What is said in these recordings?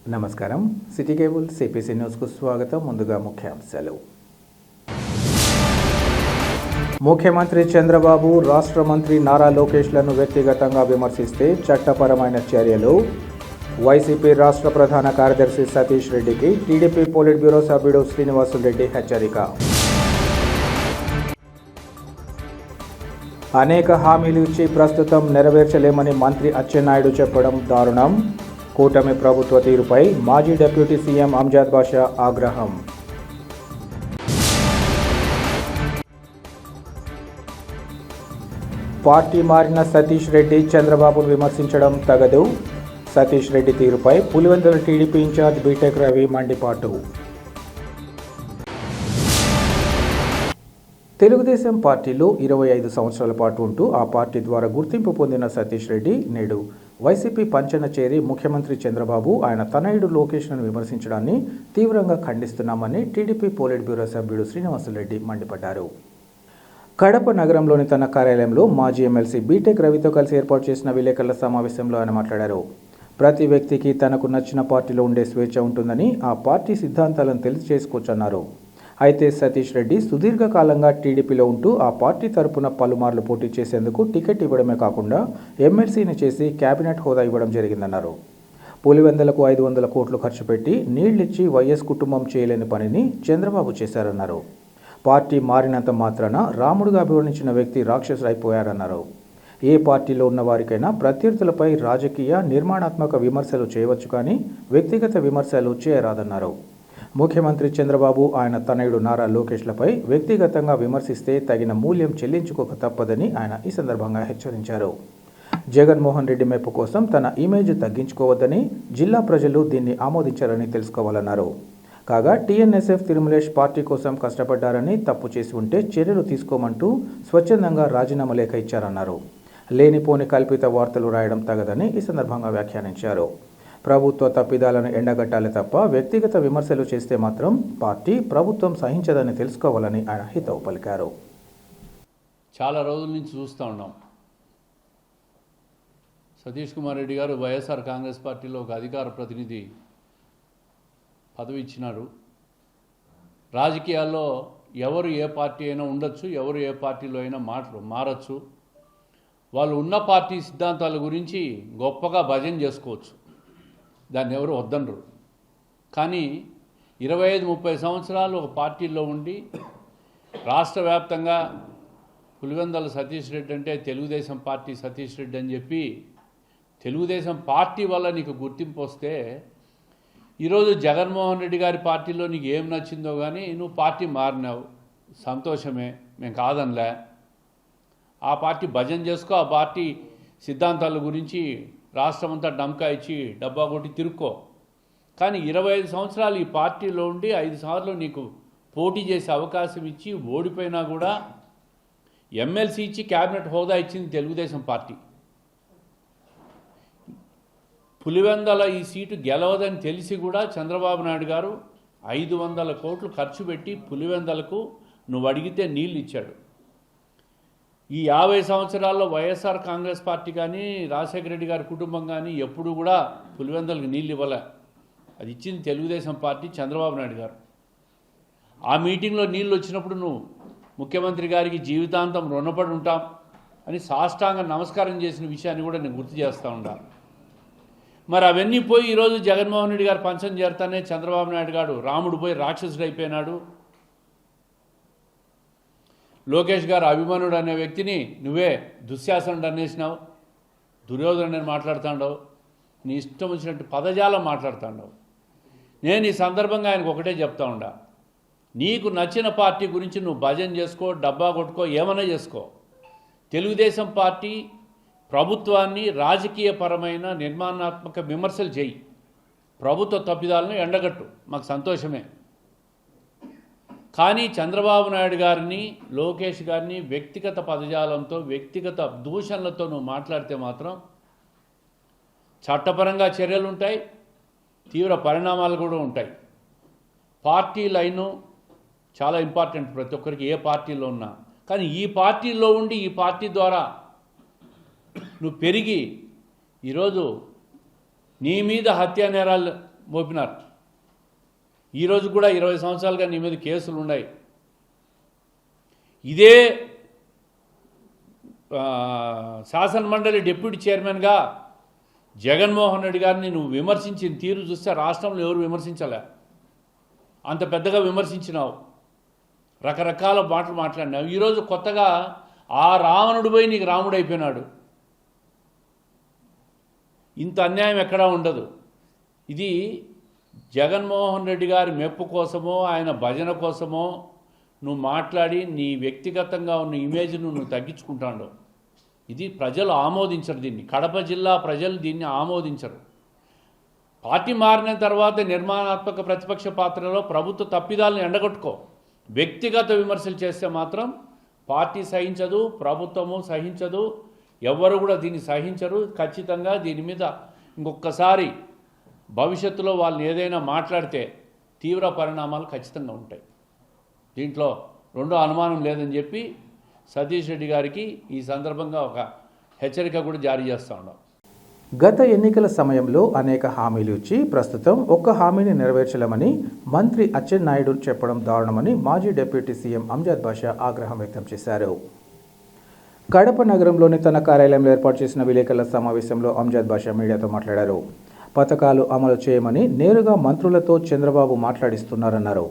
నమస్కారం. City cable CPC న్యూస్కు స్వాగతం. ముందుగా ముఖ్యాంశాలు. ముఖ్యమంత్రి చంద్రబాబు, రాష్ట్ర మంత్రి నారా లోకేష్లను వ్యక్తిగతంగా విమర్శిస్తే చట్టపరమైన చర్యలు. వైసీపీ రాష్ట్ర ప్రధాన కార్యదర్శి సతీష్ రెడ్డికి టీడీపీ పోలిట్ బ్యూరో సభ్యుడు శ్రీనివాసులరెడ్డి హెచ్చరిక. అనేక హామీలు ఇచ్చి ప్రస్తుతం నెరవేర్చలేమని మంత్రి అచ్చెన్నాయుడు చెప్పడం దారుణం. కూటమి ప్రభుత్వ తీరుపై మాజీ డిప్యూటీ సీఎం అంజద్ బాషా ఆగ్రహం. పార్టీ మారిన సతీష్ రెడ్డి చంద్రబాబును విమర్శించడం తగదు. సతీష్ రెడ్డి తీరుపై Pulivendula TDP incharge BTech Ravi మండిపాటు. తెలుగుదేశం పార్టీలో 25 సంవత్సరాల పాటు ఉంటూ ఆ పార్టీ ద్వారా గుర్తింపు పొందిన సతీష్ రెడ్డి నేడు వైసీపీ పంచన చేరి ముఖ్యమంత్రి చంద్రబాబు, ఆయన తనయుడు లోకేష్ను విమర్శించడాన్ని తీవ్రంగా ఖండిస్తున్నామని టీడీపీ పోలిట్ బ్యూరో సభ్యుడు శ్రీనివాసులరెడ్డి మండిపడ్డారు. కడప నగరంలోని తన కార్యాలయంలో మాజీ ఎమ్మెల్సీ బీటెక్ రవితో కలిసి ఏర్పాటు చేసిన విలేకరుల సమావేశంలో ఆయన మాట్లాడారు. ప్రతి వ్యక్తికి తనకు నచ్చిన పార్టీలో ఉండే స్వేచ్ఛ ఉంటుందని, ఆ పార్టీ సిద్ధాంతాలను తెలియజేసుకోవచ్చన్నారు. అయితే సతీష్ రెడ్డి సుదీర్ఘకాలంగా టీడీపీలో ఉంటూ ఆ పార్టీ తరపున పలుమార్లు పోటీ చేసేందుకు టికెట్ ఇవ్వడమే కాకుండా ఎమ్మెల్సీని చేసి కేబినెట్ హోదా ఇవ్వడం జరిగిందన్నారు. పులివెందులకు 500 కోట్లు ఖర్చు పెట్టి నీళ్లిచ్చి వైఎస్ కుటుంబం చేయలేని పనిని చంద్రబాబు చేశారన్నారు. పార్టీ మారినంత మాత్రాన రాముడుగా అభివర్ణించిన వ్యక్తి రాక్షసులైపోయారన్నారు. ఏ పార్టీలో ఉన్న వారికైనా ప్రత్యర్థులపై రాజకీయ నిర్మాణాత్మక విమర్శలు చేయవచ్చు, కానీ వ్యక్తిగత విమర్శలు చేయరాదన్నారు. ముఖ్యమంత్రి చంద్రబాబు, ఆయన తనయుడు నారా లోకేష్లపై వ్యక్తిగతంగా విమర్శిస్తే తగిన మూల్యం చెల్లించుకోక తప్పదని ఆయన ఈ సందర్భంగా హెచ్చరించారు. జగన్మోహన్ రెడ్డి మెప్పు కోసం తన ఇమేజ్ తగ్గించుకోవద్దని, జిల్లా ప్రజలు దీన్ని ఆమోదించారని తెలుసుకోవాలన్నారు. కాగా టీఎన్ఎస్ఎఫ్ తిరుమలేష్ పార్టీ కోసం కష్టపడ్డారని, తప్పు చేసి ఉంటే చర్యలు తీసుకోమంటూ స్వచ్ఛందంగా రాజీనామా లేఖ ఇచ్చారన్నారు. లేనిపోని కల్పిత వార్తలు రాయడం తగదని ఈ సందర్భంగా వ్యాఖ్యానించారు. ప్రభుత్వ తప్పిదాలను ఎండగట్టాలి తప్ప వ్యక్తిగత విమర్శలు చేస్తే మాత్రం పార్టీ, ప్రభుత్వం సహించదని తెలుసుకోవాలని ఆయన హితవు పలికారు. చాలా రోజుల నుంచి చూస్తూ ఉన్నాం. సతీష్ కుమార్ రెడ్డి గారు వైఎస్ఆర్ కాంగ్రెస్ పార్టీలో ఒక అధికార ప్రతినిధి పదవి ఇచ్చినారు. రాజకీయాల్లో ఎవరు ఏ పార్టీ అయినా ఉండొచ్చు, ఎవరు ఏ పార్టీలో అయినా మారచ్చు. వాళ్ళు ఉన్న పార్టీ సిద్ధాంతాల గురించి గొప్పగా భజన చేసుకోవచ్చు, దాన్ని ఎవరు వద్దనరు. కానీ 25-30 సంవత్సరాలు ఒక పార్టీలో ఉండి రాష్ట్ర వ్యాప్తంగా పులివెందుల సతీష్ రెడ్డి అంటే తెలుగుదేశం పార్టీ సతీష్ రెడ్డి అని చెప్పి తెలుగుదేశం పార్టీ వల్ల నీకు గుర్తింపు వస్తే, ఈరోజు జగన్మోహన్ రెడ్డి గారి పార్టీలో నీకు ఏం నచ్చిందో కానీ నువ్వు పార్టీ మారినావు, సంతోషమే, మేము కాదనిలే. ఆ పార్టీ భజన చేసుకో, ఆ పార్టీ సిద్ధాంతాల గురించి రాష్ట్రం అంతా డమ్కా ఇచ్చి డబ్బా కొట్టి తిరుక్కో. కానీ 25 సంవత్సరాలు ఈ పార్టీలో ఉండి 5 సార్లు నీకు పోటీ చేసే అవకాశం ఇచ్చి ఓడిపోయినా కూడా ఎమ్మెల్సీ ఇచ్చి క్యాబినెట్ హోదా ఇచ్చింది తెలుగుదేశం పార్టీ. పులివెందుల ఈ సీటు గెలవదని తెలిసి కూడా చంద్రబాబు నాయుడు గారు 500 కోట్లు ఖర్చు పెట్టి పులివెందులకు నువ్వు అడిగితే నీళ్ళు ఇచ్చాడు. ఈ 50 సంవత్సరాల్లో వైఎస్ఆర్ కాంగ్రెస్ పార్టీ కానీ రాజశేఖర రెడ్డి గారి కుటుంబం కానీ ఎప్పుడు కూడా పులివెందులకు నీళ్ళు ఇవ్వలే. అది ఇచ్చింది తెలుగుదేశం పార్టీ, చంద్రబాబు నాయుడు గారు. ఆ మీటింగ్లో నీళ్ళు వచ్చినప్పుడు నువ్వు ముఖ్యమంత్రి గారికి జీవితాంతం రుణపడి ఉంటాం అని సాష్టాంగ నమస్కారం చేసిన విషయాన్ని కూడా నేను గుర్తు చేస్తూ ఉంటాను. మరి అవన్నీ పోయి ఈరోజు జగన్మోహన్ రెడ్డి గారు పంచం చేరతానే చంద్రబాబు నాయుడు గారు రాముడు పోయి రాక్షసుడు అయిపోయినాడు. లోకేష్ గారు అభిమన్యుడు అనే వ్యక్తిని నువ్వే దుశ్శాసనుడు అనేసినావు, దుర్యోధనుడు అని మాట్లాడుతాండవు, నీ ఇష్టం వచ్చినట్టు పదజాలం మాట్లాడుతాండవు. నేను ఈ సందర్భంగా ఆయనకు ఒకటే చెప్తా ఉండా, నీకు నచ్చిన పార్టీ గురించి నువ్వు భజన చేసుకో, డబ్బా కొట్టుకో, ఏమైనా చేసుకో. తెలుగుదేశం పార్టీ ప్రభుత్వాన్ని రాజకీయపరమైన నిర్మాణాత్మక విమర్శలు చేయి, ప్రభుత్వ తప్పిదాలను ఎండగట్టు, మాకు సంతోషమే. కానీ చంద్రబాబు నాయుడు గారిని, లోకేష్ గారిని వ్యక్తిగత పదజాలంతో, వ్యక్తిగత దూషణలతో నువ్వు మాట్లాడితే మాత్రం చట్టపరంగా చర్యలు ఉంటాయి, తీవ్ర పరిణామాలు కూడా ఉంటాయి. పార్టీ లైను చాలా ఇంపార్టెంట్ ప్రతి ఒక్కరికి, ఏ పార్టీలో ఉన్నా. కానీ ఈ పార్టీలో ఉండి ఈ పార్టీ ద్వారా నువ్వు పెరిగి ఈరోజు నీ మీద హత్యా నేరాలు మోపినారు. ఈరోజు కూడా 20 సంవత్సరాలుగా నీ మీద కేసులు ఉన్నాయి. ఇదే శాసనమండలి డిప్యూటీ చైర్మన్గా జగన్మోహన్ రెడ్డి గారిని నువ్వు విమర్శించిన తీరు చూస్తే రాష్ట్రంలో ఎవరు విమర్శించలే. అంత పెద్దగా విమర్శించినావు, రకరకాల మాటలు మాట్లాడినావు. ఈరోజు కొత్తగా ఆ రావణుడు పోయి నీకు రాముడు అయిపోయినాడు. ఇంత అన్యాయం ఎక్కడా ఉండదు. ఇది జగన్మోహన్ రెడ్డి గారి మెప్పు కోసమో ఆయన భజన కోసమో నువ్వు మాట్లాడి నీ వ్యక్తిగతంగా ఉన్న ఇమేజ్ను నువ్వు తగ్గించుకుంటాడు. ఇది ప్రజలు ఆమోదించరు. దీన్ని కడప జిల్లా ప్రజలు దీన్ని ఆమోదించరు. పార్టీ మారిన తర్వాత నిర్మాణాత్మక ప్రతిపక్ష పాత్రలో ప్రభుత్వ తప్పిదాలను ఎండగొట్టుకో. వ్యక్తిగత విమర్శలు చేస్తే మాత్రం పార్టీ సహించదు, ప్రభుత్వము సహించదు, ఎవ్వరు కూడా దీన్ని సహించరు. ఖచ్చితంగా దీని మీద ఇంకొకసారి భవిష్యత్తులో వాళ్ళు ఏదైనా మాట్లాడితే తీవ్ర పరిణామాలు ఖచ్చితంగా ఉంటాయి. దీంట్లో రెండో అనుమానం లేదని చెప్పి సతీష్ రెడ్డి గారికి ఈ సందర్భంగా ఒక హెచ్చరిక కూడా జారీ చేస్తూ ఉన్నాం. గత ఎన్నికల సమయంలో అనేక హామీలు ఇచ్చి ప్రస్తుతం ఒక్క హామీని నెరవేర్చలేమని మంత్రి అచ్చెన్నాయుడు చెప్పడం దారుణమని మాజీ డిప్యూటీ సీఎం అంజద్ బాషా ఆగ్రహం వ్యక్తం చేశారు. కడప నగరంలోని తన కార్యాలయంలో ఏర్పాటు చేసిన విలేకరుల సమావేశంలో అంజద్ బాషా మీడియాతో మాట్లాడారు. పథకాలు అమలు చేయమని నేరుగా మంత్రులతో చంద్రబాబు మాట్లాడిస్తున్నారన్నారు.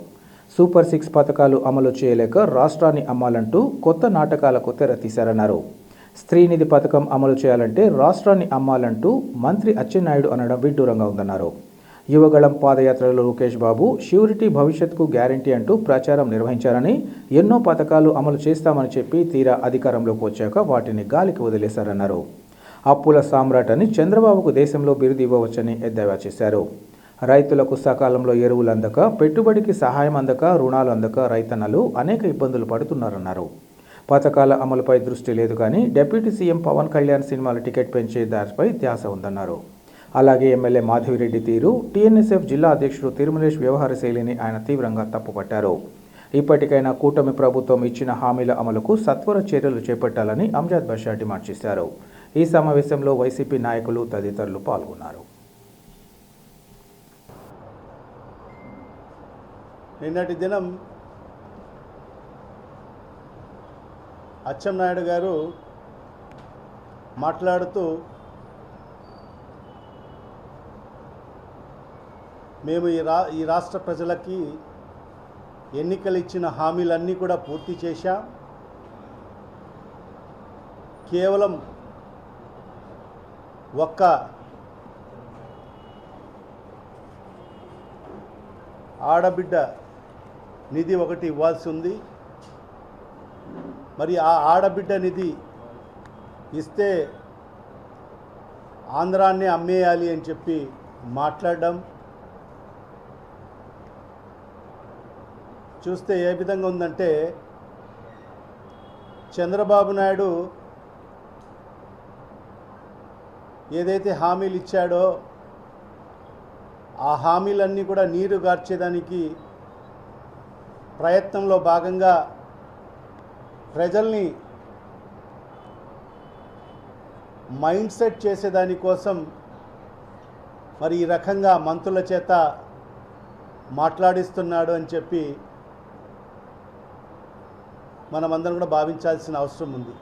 సూపర్ 6 పథకాలు అమలు చేయలేక రాష్ట్రాన్ని అమ్మాలంటూ కొత్త నాటకాలకు తెరతీశారన్నారు. స్త్రీనిధి పథకం అమలు చేయాలంటే రాష్ట్రాన్ని అమ్మాలంటూ మంత్రి అచ్చెన్నాయుడు అనడం విడ్డూరంగా ఉందన్నారు. యువగళం పాదయాత్రలో లోకేష్ బాబు ష్యూరిటీ భవిష్యత్తుకు గ్యారంటీ అంటూ ప్రచారం నిర్వహించారని, ఎన్నో పథకాలు అమలు చేస్తామని చెప్పి తీరా అధికారంలోకి వచ్చాక వాటిని గాలికి వదిలేశారన్నారు. అప్పుల సామ్రాట్ అని చంద్రబాబుకు దేశంలో బిరుదు ఇవ్వవచ్చని ఎద్దేవా చేశారు. రైతులకు సకాలంలో ఎరువులు అందక, పెట్టుబడికి సహాయం అందక, రుణాలు అందక రైతన్నలు అనేక ఇబ్బందులు పడుతున్నారన్నారు. పథకాల అమలుపై దృష్టి లేదు కానీ డిప్యూటీ సీఎం పవన్ కళ్యాణ్ సినిమాల టికెట్ పెంచే దారిపై ధ్యాస ఉందన్నారు. అలాగే ఎమ్మెల్యే మాధవిరెడ్డి తీరు, టీఎన్ఎస్ఎఫ్ జిల్లా అధ్యక్షుడు తిరుమలేష్ వ్యవహార శైలిని ఆయన తీవ్రంగా తప్పుపట్టారు. ఇప్పటికైనా కూటమి ప్రభుత్వం ఇచ్చిన హామీల అమలుకు సత్వర చర్యలు చేపట్టాలని అంజద్ బాషా డిమాండ్ చేశారు. ఈ సమావేశంలో వైసీపీ నాయకులు తదితరులు పాల్గొన్నారు. నిన్నటి దినం అచ్చెన్నాయుడు గారు మాట్లాడుతూ మేము ఈ రాష్ట్ర ప్రజలకి ఎన్నికలు ఇచ్చిన హామీలన్నీ కూడా పూర్తి చేశాం, కేవలం ఒక్క ఆడబిడ్డ నిధి ఒకటి ఇవ్వాల్సి ఉంది, మరి ఆ ఆడబిడ్డ నిధి ఇస్తే ఆంధ్రాన్ని అమ్మేయాలి అని చెప్పి మాట్లాడడం చూస్తే ఏ విధంగా ఉందంటే, చంద్రబాబు నాయుడు ఏదైతే హామీలు ఇచ్చాడో ఆ హామీలన్నీ కూడా నీరు గార్చేదానికి ప్రయత్నంలో భాగంగా ప్రజల్ని మైండ్ సెట్ చేసేదానికోసం మరి ఈ రకంగా మంత్రుల చేత మాట్లాడిస్తున్నాడు అని చెప్పి మనమందరం కూడా భావించాల్సిన అవసరం ఉంది.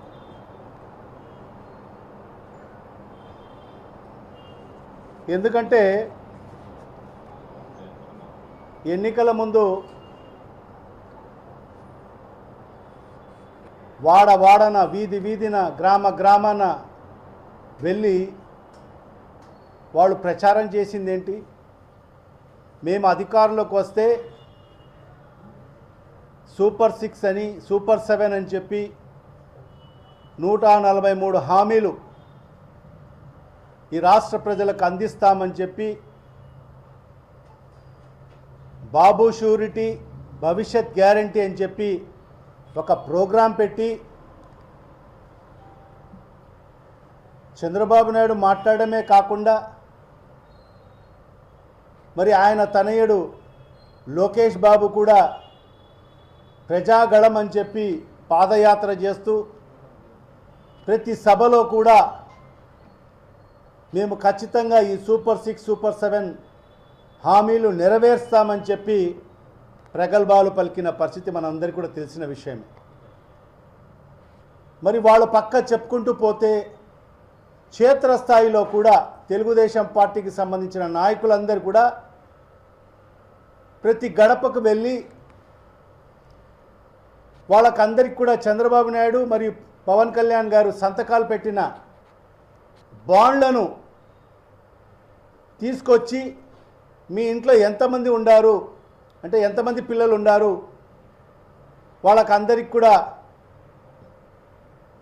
ఎందుకంటే ఎన్నికల ముందు వాడవాడన వీధి వీధిన గ్రామాన వెళ్ళి వాళ్ళు ప్రచారం చేసింది ఏంటి? మేము అధికారంలోకి వస్తే సూపర్ 6 అని, సూపర్ 7 అని చెప్పి 143 హామీలు ఈ రాష్ట్ర ప్రజలకు అందిస్తామని చెప్పి బాబు షూరిటీ భవిష్యత్ గ్యారంటీ అని చెప్పి ఒక ప్రోగ్రాం పెట్టి చంద్రబాబు నాయుడు మాట్లాడమే కాకుండా మరి ఆయన తనయుడు లోకేష్ బాబు కూడా ప్రజాగళం అని చెప్పి పాదయాత్ర చేస్తూ ప్రతి సభలో కూడా మేము ఖచ్చితంగా ఈ సూపర్ 6, సూపర్ 7 హామీలు నెరవేర్స్తామని చెప్పి ప్రగల్భాలు పలికిన పరిస్థితి మనందరికీ కూడా తెలిసిన విషయమే. మరి వాళ్ళు పక్క చెప్పుకుంటూ పోతే క్షేత్రస్థాయిలో కూడా తెలుగుదేశం పార్టీకి సంబంధించిన నాయకులందరూ కూడా ప్రతి గడపకు వెళ్ళి వాళ్ళకందరికీ కూడా చంద్రబాబు నాయుడు మరియు పవన్ కళ్యాణ్ గారు సంతకాలు పెట్టిన బాండ్లను తీసుకొచ్చి మీ ఇంట్లో ఎంతమంది ఉండారు అంటే ఎంతమంది పిల్లలు ఉన్నారు వాళ్ళకందరికీ కూడా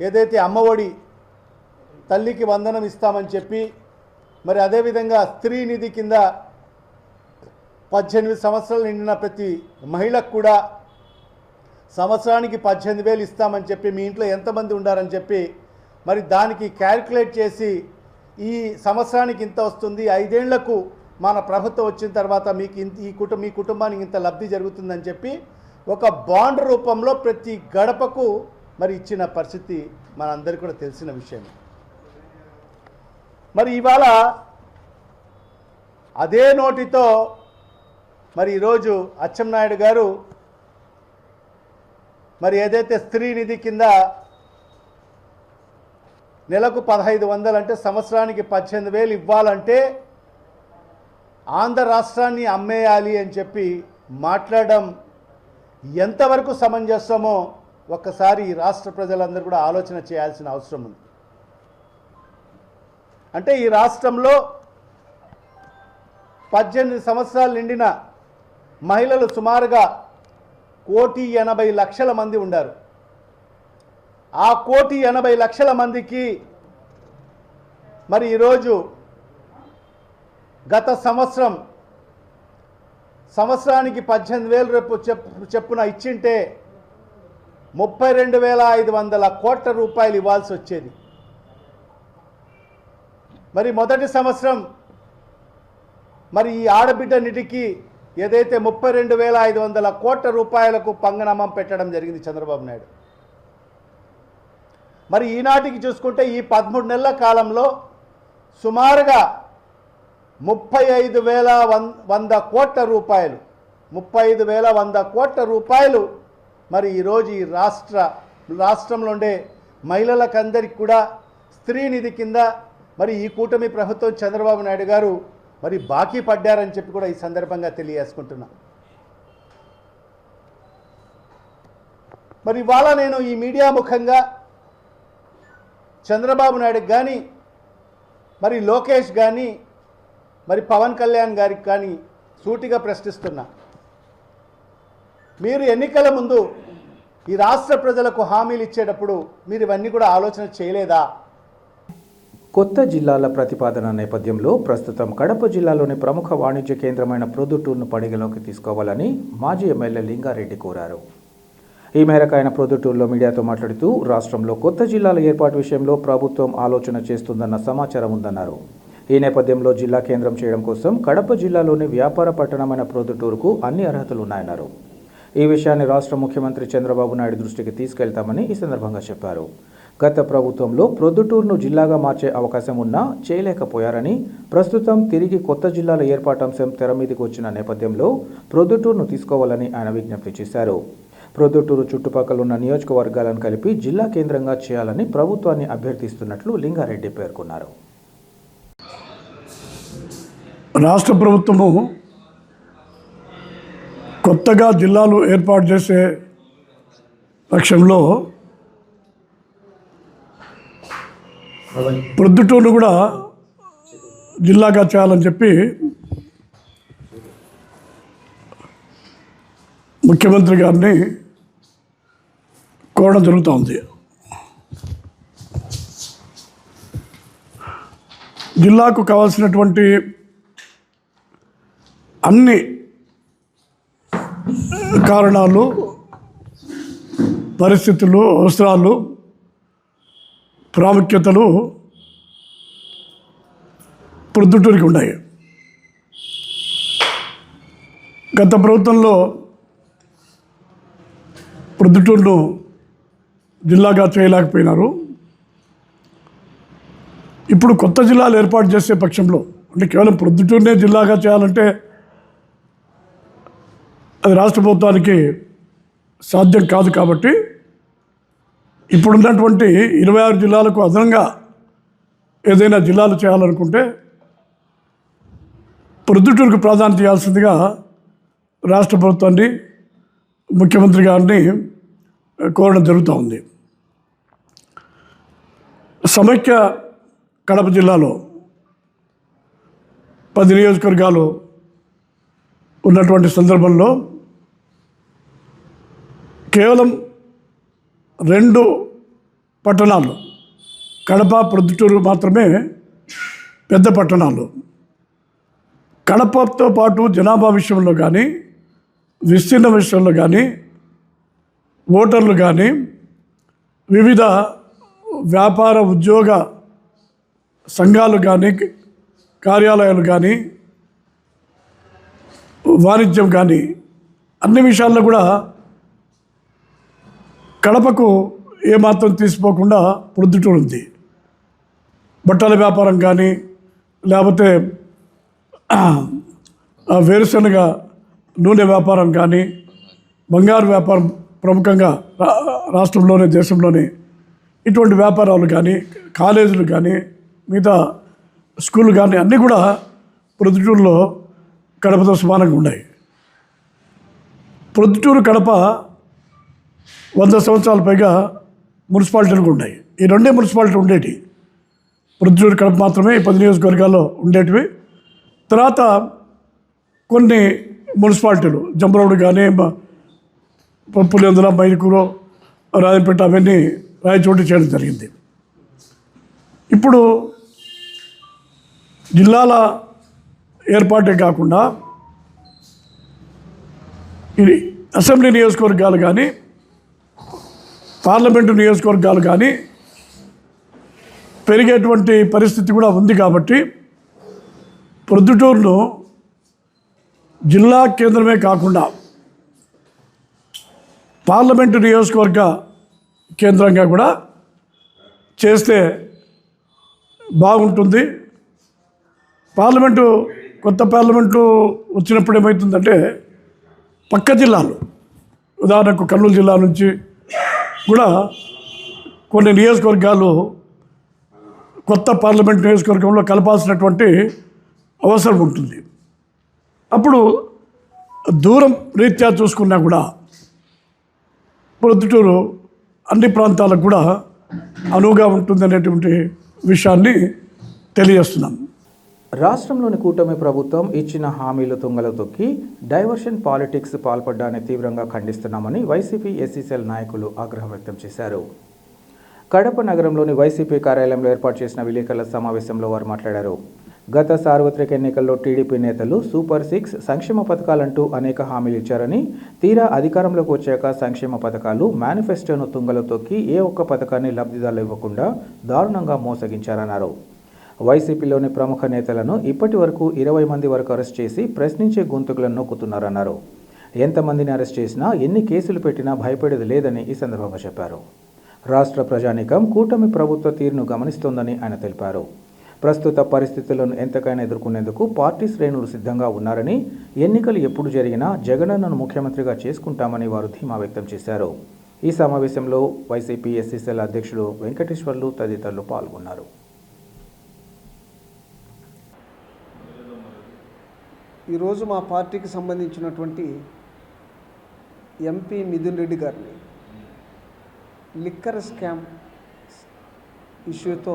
ఏదైతే అమ్మఒడి తల్లికి వందనం ఇస్తామని చెప్పి మరి అదేవిధంగా స్త్రీ నిధి కింద 18 సంవత్సరాలు నిండిన ప్రతి మహిళకు కూడా సంవత్సరానికి 18,000 ఇస్తామని చెప్పి మీ ఇంట్లో ఎంతమంది ఉండారని చెప్పి మరి దానికి క్యాల్కులేట్ చేసి ఈ సంవత్సరానికి ఇంత వస్తుంది, 5 ఏళ్లకు మన ప్రభుత్వం వచ్చిన తర్వాత మీకు మీ కుటుంబానికి ఇంత లబ్ధి జరుగుతుందని చెప్పి ఒక బాండ్ రూపంలో ప్రతి గడపకు మరి ఇచ్చిన పరిస్థితి మనందరికీ కూడా తెలిసిన విషయం. మరి ఇవాళ అదే నోటితో మరి ఈరోజు అచ్చెన్నాయుడు గారు మరి ఏదైతే స్త్రీ నిధి కింద నెలకు 1,500 అంటే సంవత్సరానికి 18,000 ఇవ్వాలంటే ఆంధ్ర రాష్ట్రాన్ని అమ్మేయాలి అని చెప్పి మాట్లాడడం ఎంతవరకు సమంజసమో ఒక్కసారి ఈ రాష్ట్ర ప్రజలందరూ కూడా ఆలోచన చేయాల్సిన అవసరం ఉంది. అంటే ఈ రాష్ట్రంలో 18 సంవత్సరాలు నిండిన మహిళలు సుమారుగా 1,80,00,000 మంది ఉన్నారు. ఆ 1,80,00,000 మందికి మరి ఈరోజు గత సంవత్సరానికి 18,000 రేపు చెప్పున ఇచ్చింటే 32,500 కోట్ల రూపాయలు ఇవ్వాల్సి వచ్చేది. మరి మొదటి సంవత్సరం మరి ఈ ఆడబిడ్డ నిధికి ఏదైతే 32,500 కోట్ల రూపాయలకు పంగనామం పెట్టడం జరిగింది చంద్రబాబు నాయుడు. మరి ఈనాటికి చూసుకుంటే ఈ 13 నెలల కాలంలో సుమారుగా 35,100 కోట్ల రూపాయలు 35,100 కోట్ల రూపాయలు మరి ఈరోజు ఈ రాష్ట్రంలో ఉండే మహిళలకందరికీ కూడా స్త్రీ నిధి కింద మరి ఈ కూటమి ప్రభుత్వం చంద్రబాబు నాయుడు గారు మరి బాకీ పడ్డారని చెప్పి కూడా ఈ సందర్భంగా తెలియజేసుకుంటున్నా. మరి ఇవాళ నేను ఈ మీడియా ముఖంగా చంద్రబాబు నాయుడుకి కానీ మరి లోకేష్ కానీ మరి పవన్ కళ్యాణ్ గారికి కానీ సూటిగా ప్రశ్నిస్తున్నా. మీరు ఎన్నికల ముందు ఈ రాష్ట్ర ప్రజలకు హామీలు ఇచ్చేటప్పుడు మీరు ఇవన్నీ కూడా ఆలోచన చేయలేదా? కొత్త జిల్లాల ప్రతిపాదన నేపథ్యంలో ప్రస్తుతం కడప జిల్లాలోని ప్రముఖ వాణిజ్య కేంద్రమైన ప్రొద్దుటూరును పరిగణలోకి తీసుకోవాలని మాజీ ఎమ్మెల్యే లింగారెడ్డి కోరారు. ఈ మేరకు ఆయన ప్రొద్దుటూరులో మీడియాతో మాట్లాడుతూ రాష్ట్రంలో కొత్త జిల్లాల ఏర్పాటు విషయంలో ప్రభుత్వం ఆలోచన చేస్తుందన్న సమాచారం ఉందన్నారు. ఈ నేపథ్యంలో జిల్లా కేంద్రం చేయడం కోసం కడప జిల్లాలోని వ్యాపార పట్టణమైన ప్రొద్దుటూరుకు అన్ని అర్హతలు ఉన్నాయన్నారు. ఈ విషయాన్ని రాష్ట్ర ముఖ్యమంత్రి చంద్రబాబు నాయుడు దృష్టికి తీసుకెళ్తామని ఈ సందర్భంగా చెప్పారు. గత ప్రభుత్వంలో ప్రొద్దుటూరును జిల్లాగా మార్చే అవకాశం ఉన్నా చేయలేకపోయారని, ప్రస్తుతం తిరిగి కొత్త జిల్లాల ఏర్పాటు అంశం తెర మీదకి వచ్చిన నేపథ్యంలో ప్రొద్దుటూరును తీసుకోవాలని ఆయన విజ్ఞప్తి చేశారు. ప్రొద్దుటూరు చుట్టుపక్కల ఉన్న నియోజకవర్గాలను కలిపి జిల్లా కేంద్రంగా చేయాలని ప్రభుత్వాన్ని అభ్యర్థిస్తున్నట్లు లింగారెడ్డి పేర్కొన్నారు. రాష్ట్ర ప్రభుత్వము కొత్తగా జిల్లాలు ఏర్పాటు చేసే పక్షంలో ప్రొద్దుటూరును కూడా జిల్లాగా చేయాలని చెప్పి ముఖ్యమంత్రి గారిని కోరడం జరుగుతూ ఉంది. జిల్లాకు కావాల్సినటువంటి అన్ని కారణాలు, పరిస్థితులు, అవసరాలు, ప్రాముఖ్యతలు ప్రొద్దుటూరికి ఉన్నాయి. గత ప్రభుత్వంలో ప్రొద్దుటూరును జిల్లాగా చేయలేకపోయినారు. ఇప్పుడు కొత్త జిల్లాలు ఏర్పాటు చేసే పక్షంలో, అంటే కేవలం ప్రొద్దుటూరునే జిల్లాగా చేయాలంటే అది రాష్ట్ర ప్రభుత్వానికి సాధ్యం కాదు. కాబట్టి ఇప్పుడున్నటువంటి 26 జిల్లాలకు అదనంగా ఏదైనా జిల్లాలు చేయాలనుకుంటే ప్రొద్దుటూరుకు ప్రాధాన్యత ఇవ్వాల్సిందిగా రాష్ట్ర ప్రభుత్వాన్ని, ముఖ్యమంత్రి గారిని కోరడం జరుగుతూ ఉంది. సమైక్య కడప జిల్లాలో 10 నియోజకవర్గాలు ఉన్నటువంటి సందర్భంలో కేవలం 2 పట్టణాలు కడప, ప్రొద్దుటూరు మాత్రమే పెద్ద పట్టణాలు. కడపతో పాటు జనాభా విషయంలో కానీ, విస్తీర్ణ విషయంలో కానీ, ఓటర్లు కానీ, వివిధ వ్యాపార ఉద్యోగ సంఘాలు కానీ, కార్యాలయాలు కానీ, వాణిజ్యం కానీ అన్ని విషయాల్లో కూడా కడపకు ఏమాత్రం తీసిపోకుండా ప్రొద్దుటూరు ఉంది. బట్టల వ్యాపారం కానీ, లేకపోతే వేరుశనగ నూనె వ్యాపారం కానీ, బంగారు వ్యాపారం ప్రముఖంగా రాష్ట్రంలోనే, దేశంలోనే ఇటువంటి వ్యాపారాలు కానీ, కాలేజీలు కానీ, మిగతా స్కూళ్ళు కానీ అన్నీ కూడా ప్రొద్దుటూరులో కడపతో సమానంగా ఉన్నాయి. ప్రొద్దుటూరు, కడప 100 సంవత్సరాల పైగా మున్సిపాలిటీలు ఉన్నాయి. ఈ 2 మున్సిపాలిటీ ఉండేవి. ప్రొద్దుటూరు, కడప మాత్రమే 10 నియోజకవర్గాల్లో ఉండేటివి. తర్వాత కొన్ని మున్సిపాలిటీలు జంబరోడు కానీ, పులివెందుల, మైదుకూరు, రాజంపేట అవన్నీ రాయచోటి చేయడం జరిగింది. ఇప్పుడు జిల్లాల ఏర్పాటే కాకుండా ఇది అసెంబ్లీ నియోజకవర్గాలు కానీ, పార్లమెంటు నియోజకవర్గాలు కానీ పెరిగేటువంటి పరిస్థితి కూడా ఉంది. కాబట్టి ప్రొద్దుటూరును జిల్లా కేంద్రమే కాకుండా పార్లమెంటు నియోజకవర్గ కేంద్రంగా కూడా చేస్తే బాగుంటుంది. కొత్త పార్లమెంటు వచ్చినప్పుడు ఏమవుతుందంటే పక్క జిల్లాలు, ఉదాహరణకు కర్నూలు జిల్లా నుంచి కూడా కొన్ని నియోజకవర్గాలు కొత్త పార్లమెంట్ నియోజకవర్గంలో కలపాల్సినటువంటి అవసరం ఉంటుంది. అప్పుడు దూరం రీత్యా చూసుకున్నా కూడా ప్రొద్దుటూరు అన్ని ప్రాంతాలకు కూడా అనువుగా ఉంటుందనేటువంటి విషయాన్ని తెలియజేస్తున్నాం. రాష్ట్రంలోని కూటమి ప్రభుత్వం ఇచ్చిన హామీలు తుంగలో తొక్కి డైవర్షన్ పాలిటిక్స్ పాల్పడ్డాన్ని తీవ్రంగా ఖండిస్తున్నామని వైసీపీ ఎస్సీసీఎల్ నాయకులు ఆగ్రహం వ్యక్తం చేశారు. కడప నగరంలోని వైసీపీ కార్యాలయంలో ఏర్పాటు చేసిన విలేకరుల సమావేశంలో వారు మాట్లాడారు. గత సార్వత్రిక ఎన్నికల్లో టీడీపీ నేతలు సూపర్ 6 సంక్షేమ పథకాలంటూ అనేక హామీలు ఇచ్చారని, తీరా అధికారంలోకి వచ్చాక సంక్షేమ పథకాలు మేనిఫెస్టోను తుంగలో తొక్కి ఏ ఒక్క పథకాన్ని లబ్ధిదారులు ఇవ్వకుండా దారుణంగా మోసగించారన్నారు. వైసీపీలోని ప్రముఖ నేతలను ఇప్పటి వరకు 20 మంది వరకు అరెస్ట్ చేసి ప్రశ్నించే గొంతుకులను నొక్కుతున్నారన్నారు. ఎంతమందిని అరెస్ట్ చేసినా, ఎన్ని కేసులు పెట్టినా భయపడేది లేదని ఈ సందర్భంగా చెప్పారు. రాష్ట్ర ప్రజానీకం కూటమి ప్రభుత్వ తీరును గమనిస్తోందని ఆయన తెలిపారు. ప్రస్తుత పరిస్థితులను ఎంతకైనా ఎదుర్కొనేందుకు పార్టీ శ్రేణులు సిద్ధంగా ఉన్నారని, ఎన్నికలు ఎప్పుడు జరిగినా జగనన్నను ముఖ్యమంత్రిగా చేసుకుంటామని వారు ధీమా వ్యక్తం చేశారు. ఈ సమావేశంలో వైసీపీ ఎస్సీసీఎల్ అధ్యక్షులు వెంకటేశ్వర్లు తదితరులు పాల్గొన్నారు. ఈరోజు మా పార్టీకి సంబంధించినటువంటి ఎంపీ మిథున్ రెడ్డి గారిని లిక్కర్ స్కామ్ ఇష్యూతో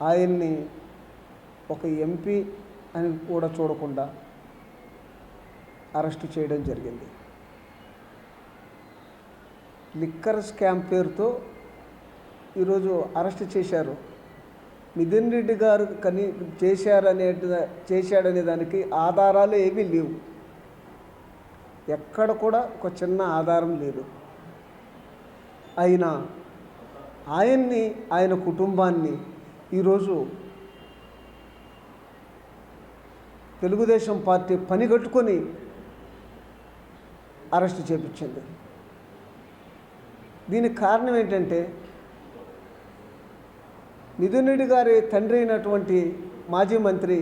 ఆయన్ని ఒక ఎంపీ అని కూడా చూడకుండా అరెస్టు చేయడం జరిగింది. లిక్కర్ స్కామ్ పేరుతో ఈరోజు అరెస్ట్ చేశారు. మిథున్ రెడ్డి గారు చేశాడనే దానికి ఆధారాలు ఏమీ లేవు. ఎక్కడ కూడా ఒక చిన్న ఆధారం లేదు. అయినా ఆయన్ని, ఆయన కుటుంబాన్ని ఈరోజు తెలుగుదేశం పార్టీ పనిగట్టుకొని అరెస్ట్ చేపించింది. దీనికి కారణం ఏంటంటే మిథున్ రెడ్డి గారి తండ్రి అయినటువంటి మాజీ మంత్రి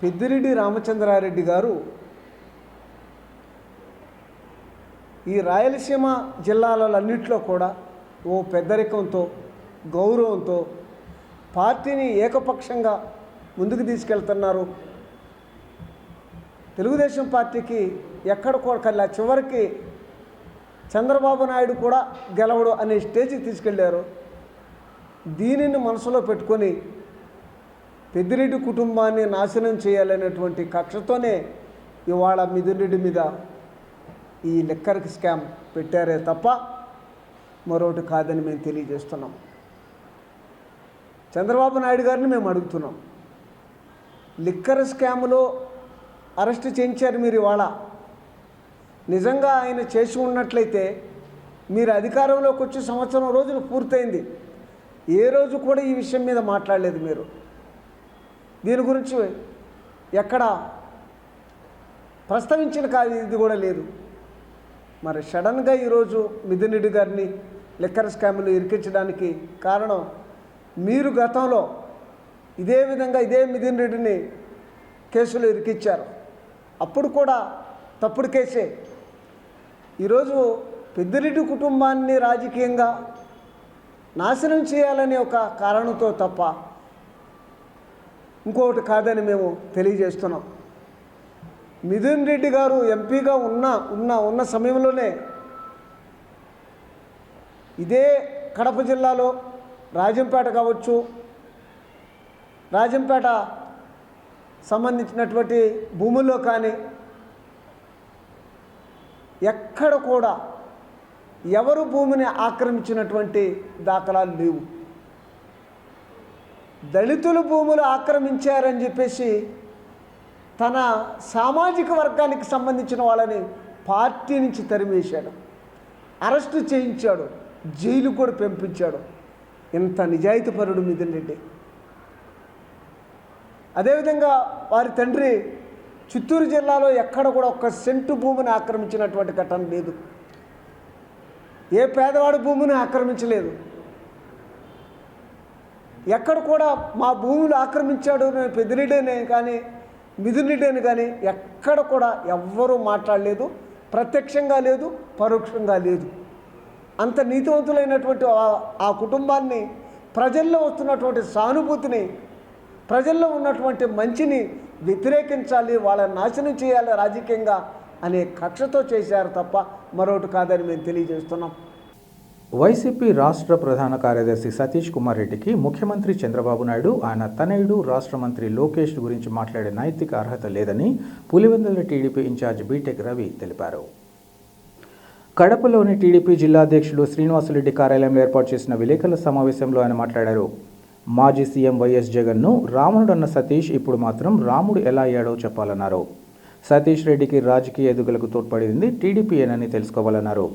పెద్దిరెడ్డి రామచంద్రారెడ్డి గారు ఈ రాయలసీమ జిల్లాలన్నింటిలో కూడా ఓ పెద్దరికంతో గౌరవంతో పార్టీని ఏకపక్షంగా ముందుకు తీసుకెళ్తున్నారు. తెలుగుదేశం పార్టీకి ఎక్కడ కూడా చివరికి చంద్రబాబు నాయుడు కూడా గెలవడు అనే స్టేజ్కి తీసుకెళ్లారు. దీనిని మనసులో పెట్టుకొని పెద్దిరెడ్డి కుటుంబాన్ని నాశనం చేయాలనేటువంటి కక్షతోనే ఇవాళ మిథున్ రెడ్డి మీద ఈ లిక్కర్ స్కామ్ పెట్టారే తప్ప మరొకటి కాదని మేము తెలియజేస్తున్నాం. చంద్రబాబు నాయుడు గారిని మేము అడుగుతున్నాం, లిక్కర్ స్కామ్లో అరెస్ట్ చేయించారు మీరు. ఇవాళ నిజంగా ఆయన చేసి ఉన్నట్లయితే మీరు అధికారంలోకి వచ్చి సంవత్సరం రోజులు పూర్తయింది, ఏ రోజు కూడా ఈ విషయం మీద మాట్లాడలేదు. మీరు దీని గురించి ఎక్కడ ప్రస్తావించిన ఇది కూడా లేదు. మరి సడన్గా ఈరోజు మిథున్ రెడ్డి గారిని లిక్కర్ స్కామ్లు ఇరికించడానికి కారణం మీరు గతంలో ఇదే విధంగా ఇదే మిథున్ రెడ్డిని కేసులు ఇరికిచ్చారు, అప్పుడు కూడా తప్పుడు కేసే. ఈరోజు పెద్దిరెడ్డి కుటుంబాన్ని రాజకీయంగా నాశనం చేయాలనే ఒక కారణంతో తప్ప ఇంకొకటి కాదని మేము తెలియజేస్తున్నాం. మిథున్ రెడ్డి గారు ఎంపీగా ఉన్న సమయంలోనే ఇదే కడప జిల్లాలో రాజంపేట కావచ్చు, రాజంపేట సంబంధించినటువంటి భూముల్లో కానీ ఎక్కడ కూడా ఎవరు భూమిని ఆక్రమించినటువంటి దాఖలాలు లేవు. దళితుల భూములు ఆక్రమించారని చెప్పేసి తన సామాజిక వర్గానికి సంబంధించిన వాళ్ళని పార్టీ నుంచి తరిమేశాడు, అరెస్టు చేయించాడు, జైలుకు కూడా పంపించాడు. ఇంత నిజాయితీపరుడు మిథున్ రెడ్డి. అదేవిధంగా వారి తండ్రి చిత్తూరు జిల్లాలో ఎక్కడ కూడా ఒక్క సెంటు భూమిని ఆక్రమించినటువంటి ఘటన లేదు. ఏ పేదవాడి భూమిని ఆక్రమించలేదు. ఎక్కడ కూడా మా భూములు ఆక్రమించాడు నేను పెద్దిరెడ్డినే కానీ మిథున్ రెడ్డిని కానీ ఎక్కడ కూడా ఎవ్వరూ మాట్లాడలేదు, ప్రత్యక్షంగా లేదు, పరోక్షంగా లేదు. అంత నీతివంతులైనటువంటి ఆ కుటుంబాన్ని, ప్రజల్లో వస్తున్నటువంటి సానుభూతిని, ప్రజల్లో ఉన్నటువంటి మంచిని వ్యతిరేకించాలి, వాళ్ళని నాశనం చేయాలి రాజకీయంగా అనే కక్షతో చేశారు తప్ప మరొకటి కాదని మేము తెలియజేస్తున్నాం. వైసీపీ రాష్ట్ర ప్రధాన కార్యదర్శి సతీష్ కుమార్ రెడ్డికి ముఖ్యమంత్రి చంద్రబాబు నాయుడు ఆయన తనయుడు రాష్ట్ర మంత్రి లోకేష్ గురించి మాట్లాడే నైతిక అర్హత లేదని Pulivendula TDP incharge BTech Ravi తెలిపారు. కడపలోని టీడీపీ జిల్లా అధ్యక్షులు శ్రీనివాసరెడ్డి కార్యాలయంలో ఏర్పాటు చేసిన విలేకరుల సమావేశంలో ఆయన మాట్లాడారు. మాజీ సీఎం వైఎస్ జగన్ను రావణుడన్న సతీష్ ఇప్పుడు మాత్రం రాముడు ఎలా అయ్యాడో చెప్పాలన్నారు. సతీష్ రెడ్డికి రాజకీయ ఎదుగుదలకు తోడ్పడింది టీడీపీయేనని తెలుసుకోవాలన్నారు.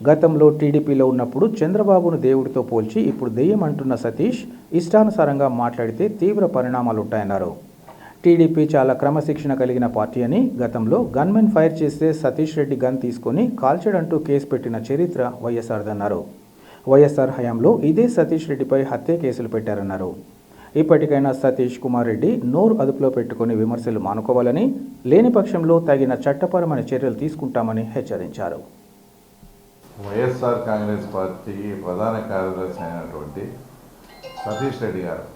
గతంలో టీడీపీలో ఉన్నప్పుడు చంద్రబాబును దేవుడితో పోల్చి ఇప్పుడు దెయ్యం అంటున్న సతీష్ ఇష్టానుసారంగా మాట్లాడితే తీవ్ర పరిణామాలుంటాయన్నారు. టీడీపీ చాలా క్రమశిక్షణ కలిగిన పార్టీ అని, గతంలో గన్మెన్ ఫైర్ చేస్తే సతీష్ రెడ్డి గన్ తీసుకొని కాల్చడంటూ కేసు పెట్టిన చరిత్ర వైఎస్ఆర్దన్నారు. వైఎస్ఆర్ హయాంలో ఇదే సతీష్ రెడ్డిపై హత్య కేసులు పెట్టారన్నారు. ఇప్పటికైనా సతీష్ కుమార్ రెడ్డి నోరు అదుపులో పెట్టుకుని విమర్శలు మానుకోవాలని, లేని పక్షంలో తగిన చట్టపరమైన చర్యలు తీసుకుంటామని హెచ్చరించారు. వైఎస్ఆర్ కాంగ్రెస్ పార్టీ ప్రధాన కార్యదర్శి అయినటువంటి సతీష్ రెడ్డి గారు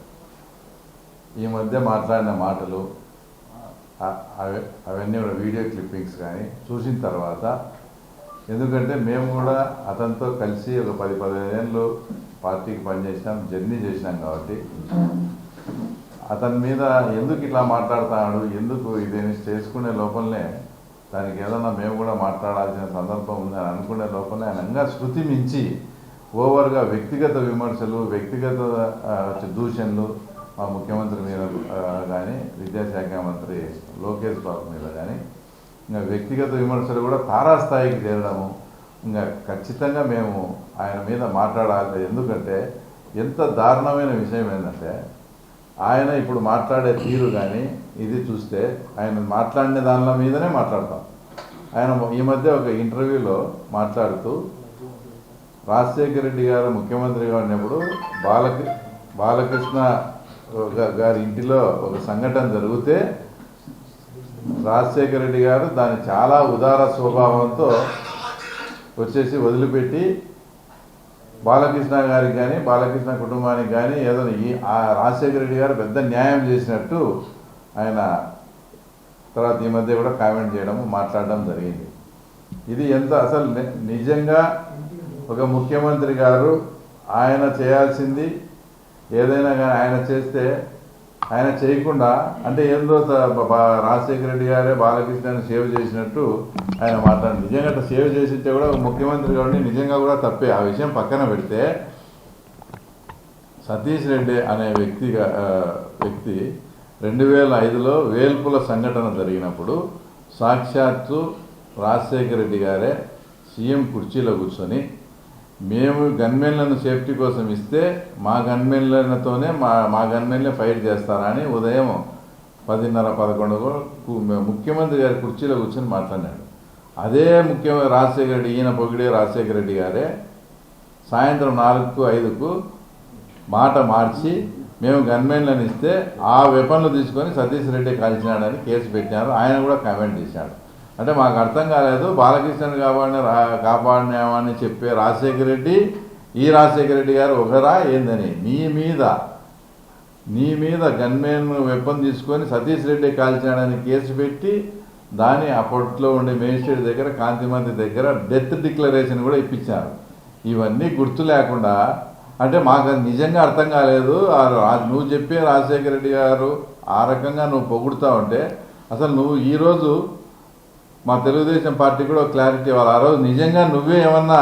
ఈ మధ్య మాట్లాడిన మాటలు అవన్నీ కూడా వీడియో క్లిప్పింగ్స్ కానీ చూసిన తర్వాత, ఎందుకంటే మేము కూడా అతనితో కలిసి ఒక 10-15 ఏళ్ళు పార్టీకి పనిచేసినాం, జర్నీ చేసినాం కాబట్టి అతని మీద ఎందుకు ఇట్లా మాట్లాడుతున్నాడు, ఎందుకు ఇదేమి చేసుకునే లోపలనే దానికి ఏదన్నా మేము కూడా మాట్లాడాల్సిన సందర్భం ఉందని అనుకునే లోపలనే ఆయన శృతి మించి ఓవర్గా వ్యక్తిగత విమర్శలు, వ్యక్తిగత దూషణలు మా ముఖ్యమంత్రి మీద కానీ, విద్యాశాఖ మంత్రి లోకేష్ బాబు మీద కానీ, ఇంకా వ్యక్తిగత విమర్శలు కూడా తారాస్థాయికి చేరడము, ఇంకా ఖచ్చితంగా మేము ఆయన మీద మాట్లాడాలి. ఎందుకంటే ఎంత దారుణమైన విషయం ఏంటంటే, ఆయన ఇప్పుడు మాట్లాడే తీరు కానీ ఇది చూస్తే ఆయన మాట్లాడిన దానిల మీదనే మాట్లాడతాం. ఆయన ఈ మధ్య ఒక ఇంటర్వ్యూలో మాట్లాడుతూ రాజశేఖర రెడ్డి గారు ముఖ్యమంత్రిగా ఉన్నప్పుడు బాలకృష్ణ గారి ఇంటిలో ఒక సంఘటన జరిగితే రాజశేఖర రెడ్డి గారు దాన్ని చాలా ఉదార స్వభావంతో వచ్చేసి వదిలిపెట్టి బాలకృష్ణ గారికి కానీ బాలకృష్ణ కుటుంబానికి కానీ ఏదో ఆ రాజశేఖర రెడ్డి గారు పెద్ద న్యాయం చేసినట్టు ఆయన తర్వాత ఈ మధ్య కూడా కామెంట్ చేయడం మాట్లాడడం జరిగింది. ఇది ఎంత అసలు నిజంగా ఒక ముఖ్యమంత్రి గారు ఆయన చేయాల్సింది ఏదైనా కానీ ఆయన చేస్తే ఆయన చేయకుండా అంటే ఏందో రాజశేఖర రెడ్డి గారే బాలకృష్ణని సేవ్ చేసినట్టు ఆయన మాట్లాడి నిజంగా అట్లా సేవ్ చేసింటే కూడా ఒక ముఖ్యమంత్రి గారిని నిజంగా కూడా తప్పే. ఆ విషయం పక్కన పెడితే సతీష్ రెడ్డి అనే వ్యక్తి 2005లో వేల్పుల సంఘటన జరిగినప్పుడు సాక్షాత్తు రాజశేఖర రెడ్డి గారే సీఎం కుర్చీలో కూర్చొని మేము గన్మెన్లను సేఫ్టీ కోసం ఇస్తే మా గన్మెన్లతోనే మా గన్మెన్లే ఫైట్ చేస్తారా అని ఉదయం 10:30-11 ముఖ్యమంత్రి గారి కుర్చీలో కూర్చొని మాట్లాడాడు. అదే ముఖ్యమంత్రి రాజశేఖర రెడ్డి ఈయన పొగిడే రాజశేఖర రెడ్డి గారే సాయంత్రం 4-5కు మాట మార్చి మేము గన్మెన్లను ఇస్తే ఆ వెపన్లు తీసుకొని సతీష్ రెడ్డి కాల్చినాడని కేసు పెట్టినారు. ఆయన కూడా కామెంట్ చేశాడు. అంటే మాకు అర్థం కాలేదు, బాలకృష్ణని కాపాడినామని చెప్పే రాజశేఖర రెడ్డి ఈ రాజశేఖర రెడ్డి గారు ఒకరా ఏందని నీ మీద గన్మెన్ వెపన్ తీసుకొని సతీష్ రెడ్డి కాల్చినాడని కేసు పెట్టి దాన్ని అప్పట్లో ఉండే మేజిస్ట్రేట్ దగ్గర కాంతిమంతి దగ్గర డెత్ డిక్లరేషన్ కూడా ఇప్పించారు. ఇవన్నీ గుర్తు లేకుండా అంటే మాకు నిజంగా అర్థం కాలేదు. నువ్వు చెప్పే రాజశేఖర రెడ్డి గారు ఆ రకంగా నువ్వు పొగుడుతూ ఉంటే అసలు నువ్వు ఈరోజు మా తెలుగుదేశం పార్టీ కూడా క్లారిటీ ఇవ్వాలి. ఆ రోజు నిజంగా నువ్వే ఏమన్నా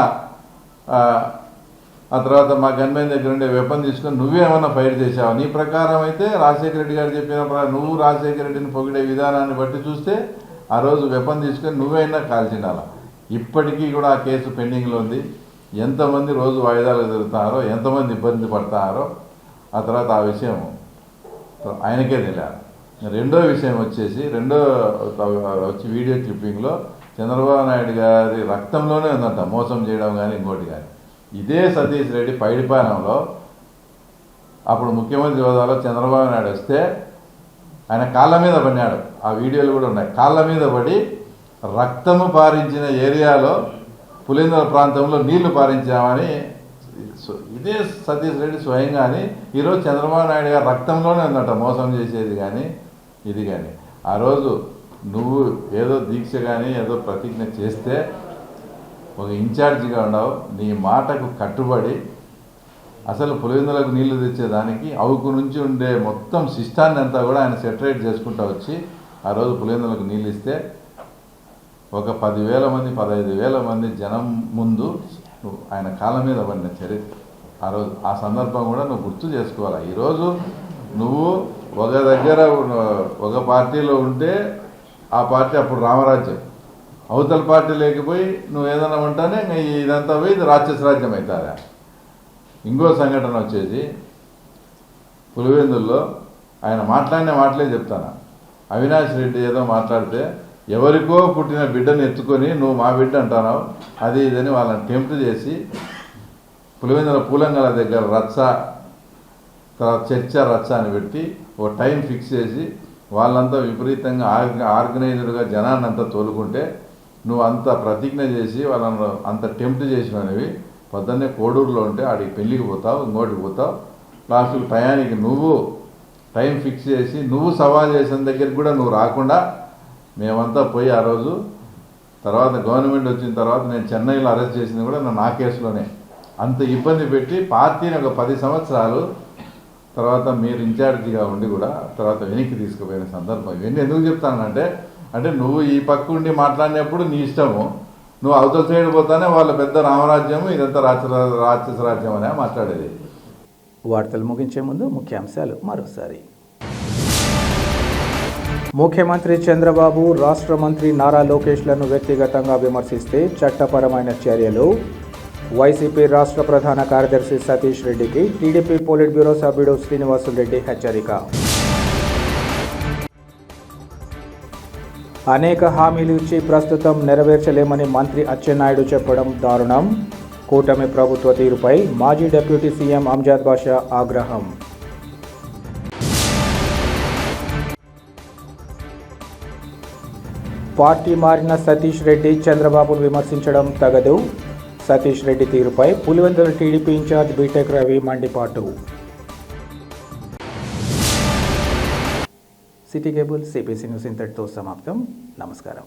ఆ తర్వాత మా గన్మెన్ దగ్గర ఉండే వెపన్ తీసుకొని నువ్వే ఏమన్నా ఫైట్ చేసావు? నీ ప్రకారం అయితే రాజశేఖర రెడ్డి గారు చెప్పిన నువ్వు రాజశేఖర రెడ్డిని పొగిడే విధానాన్ని బట్టి చూస్తే ఆ రోజు వెపన్ తీసుకొని నువ్వైనా కాల్చిండాల. ఇప్పటికీ కూడా ఆ కేసు పెండింగ్లో ఉంది. ఎంతమంది రోజు వాయిదాలు జరుగుతున్నారో ఎంతమంది ఇబ్బంది పడతారో ఆ తర్వాత ఆ విషయం ఆయనకే తెలియాలి. రెండో విషయం వచ్చి వీడియో క్లిప్పింగ్లో చంద్రబాబు నాయుడు గారి రక్తంలోనే ఉందంట మోసం చేయడం కానీ ఇంకోటి కానీ. ఇదే సతీష్ రెడ్డి పైడిపాలెంలో అప్పుడు ముఖ్యమంత్రి హోదాలో చంద్రబాబు నాయుడు వస్తే ఆయన కాళ్ళ మీద పడినాడు. ఆ వీడియోలు కూడా ఉన్నాయి. కాళ్ళ మీద పడి రక్తము పారించిన ఏరియాలో పులిందల ప్రాంతంలో నీళ్లు పారించామని ఇదే సతీష్ రెడ్డి స్వయంగా అని ఈరోజు చంద్రబాబు నాయుడు గారు రక్తంలోనే ఉందట మోసం చేసేది కానీ ఇది కానీ. ఆ రోజు నువ్వు ఏదో దీక్ష కానీ ఏదో ప్రతిజ్ఞ చేస్తే ఒక ఇన్ఛార్జిగా ఉన్నావు. నీ మాటకు కట్టుబడి అసలు పులివెందులకు నీళ్లు తెచ్చేదానికి అవుకు నుంచి ఉండే మొత్తం సిస్టాన్ని అంతా కూడా ఆయన సెటరేట్ చేసుకుంటూ వచ్చి ఆ రోజు పులివెందులకు నీళ్ళు ఇస్తే ఒక 10,000 మంది 15,000 మంది జనం ముందు ఆయన కాళ్ళ మీద పడిన చరిత్ర ఆ రోజు. ఆ సందర్భం కూడా నువ్వు గుర్తు చేసుకోవాలి. ఈరోజు నువ్వు ఒక దగ్గర ఒక పార్టీలో ఉంటే ఆ పార్టీ అప్పుడు రామరాజ్యం, అవతల పార్టీ లేకపోయి నువ్వు ఏదైనా ఉంటానే ఇదంతా పోయి ఇది రాక్షస రాజ్యం అవుతారా. ఇంకో సంఘటన వచ్చేసి పులివెందుల్లో ఆయన మాట్లాడిన మాటలే చెప్తాను. అవినాష్ రెడ్డి ఏదో మాట్లాడితే ఎవరికో పుట్టిన బిడ్డను ఎత్తుకొని నువ్వు మా బిడ్డ అంటున్నావు అది ఇదని వాళ్ళని టెంప్ట్ చేసి పులివెందుల పూలంగల దగ్గర రచ్చ తర్వాత చర్చ రచ్చ అని పెట్టి ఓ టైం ఫిక్స్ చేసి వాళ్ళంతా విపరీతంగా ఆర్గనైజ్డ్గా జనాన్ని అంతా తోలుకుంటే నువ్వు అంత ప్రతిజ్ఞ చేసి వాళ్ళని అంత టెంప్ట్ చేసినవి పొద్దున్నే కోడూరులో ఉంటే ఆడికి పెళ్ళికి పోతావు ఇంకోటికి పోతావు లాస్ట్కి టయానికి నువ్వు టైం ఫిక్స్ చేసి నువ్వు సవాల్ చేసిన దగ్గరికి కూడా నువ్వు రాకుండా మేమంతా పోయి ఆ రోజు తర్వాత గవర్నమెంట్ వచ్చిన తర్వాత నేను చెన్నైలో అరెస్ట్ చేసింది కూడా నా కేసులోనే అంత ఇబ్బంది పెట్టి పార్టీని ఒక 10 సంవత్సరాలు తర్వాత మీరు ఇన్ఛార్జిగా ఉండి కూడా తర్వాత వెనక్కి తీసుకుపోయిన సందర్భం. ఇవన్నీ ఎందుకు చెప్తానంటే అంటే నువ్వు ఈ పక్క ఉండి మాట్లాడినప్పుడు నీ ఇష్టము, నువ్వు అవతల సైడ్ పోతానే వాళ్ళ పెద్ద రామరాజ్యము ఇదంతా రాక్షస రాజ్యం అనే మాట్లాడేది. వార్తలు ముగించే ముందు ముఖ్యాంశాలు మరోసారి. ముఖ్యమంత్రి చంద్రబాబు రాష్ట్ర మంత్రి నారా లోకేష్లను వ్యక్తిగతంగా విమర్శిస్తే చట్టపరమైన చర్యలు. వైసీపీ రాష్ట్ర ప్రధాన కార్యదర్శి సతీష్ రెడ్డికి టీడీపీ పోలిట్ బ్యూరో సభ్యుడు శ్రీనివాసులరెడ్డి హెచ్చరిక. అనేక హామీలు ఇచ్చి ప్రస్తుతం నెరవేర్చలేమని మంత్రి అచ్చెన్నాయుడు చెప్పడం దారుణం. కూటమి ప్రభుత్వ తీరుపై మాజీ డిప్యూటీ సీఎం అంజద్ బాషా ఆగ్రహం. పార్టీ మారిన సతీష్ రెడ్డి చంద్రబాబును విమర్శించడం తగదు. సతీష్ రెడ్డి తీరుపై Pulivendula TDP incharge BTech Ravi మండిపాటు. సిటీ కేబుల్ సిపిసి న్యూస్ ఇంతటితో సమాప్తం. నమస్కారం.